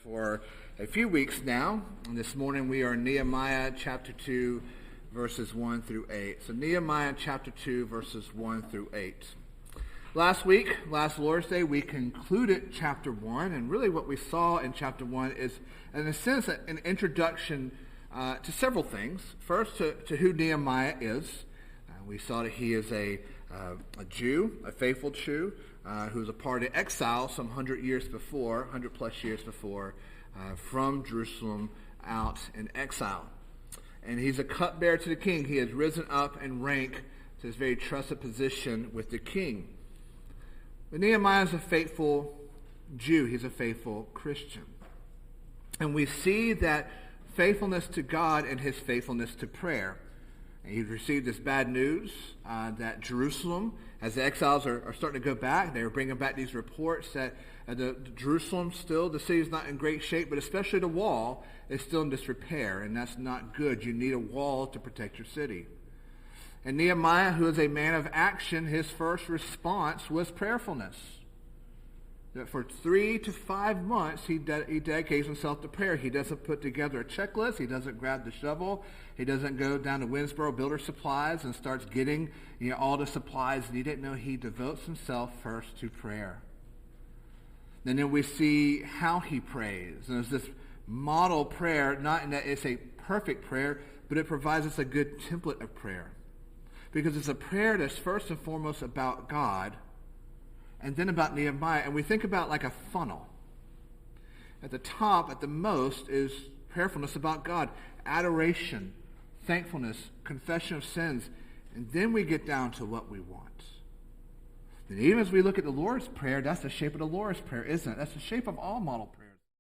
for a few weeks now. And this morning we are in Nehemiah chapter 2, verses 1 through 8. So Nehemiah chapter 2, verses 1 through 8. Last week, last Lord's Day, we concluded chapter 1. And really what we saw in chapter 1 is, in a sense, an introduction to several things. First, to who Nehemiah is. We saw that he is a Jew, a faithful Jew, who was a part of exile some 100 plus years before, from Jerusalem out in exile. And he's a cupbearer to the king. He has risen up in rank to his very trusted position with the king. But Nehemiah is a faithful Jew. He's a faithful Christian. And we see that faithfulness to God and his faithfulness to prayer. And he received this bad news that Jerusalem, as the exiles are starting to go back, they were bringing back these reports that Jerusalem still, the city is not in great shape, but especially the wall is still in disrepair, and that's not good. You need a wall to protect your city. And Nehemiah, who is a man of action, his first response was prayerfulness. That for 3 to 5 months, he dedicates himself to prayer. He doesn't put together a checklist. He doesn't grab the shovel. He doesn't go down to Winsboro Builder Supplies and starts getting all the supplies needed. No, he devotes himself first to prayer. And then we see how he prays. And there's this model prayer, not in that it's a perfect prayer, but it provides us a good template of prayer. Because it's a prayer that's first and foremost about God, and then about Nehemiah. And we think about like a funnel. At the top, at the most, is prayerfulness about God, adoration, thankfulness, confession of sins. And then we get down to what we want. And even as we look at the Lord's Prayer, that's the shape of the Lord's Prayer, isn't it? That's the shape of all model prayer.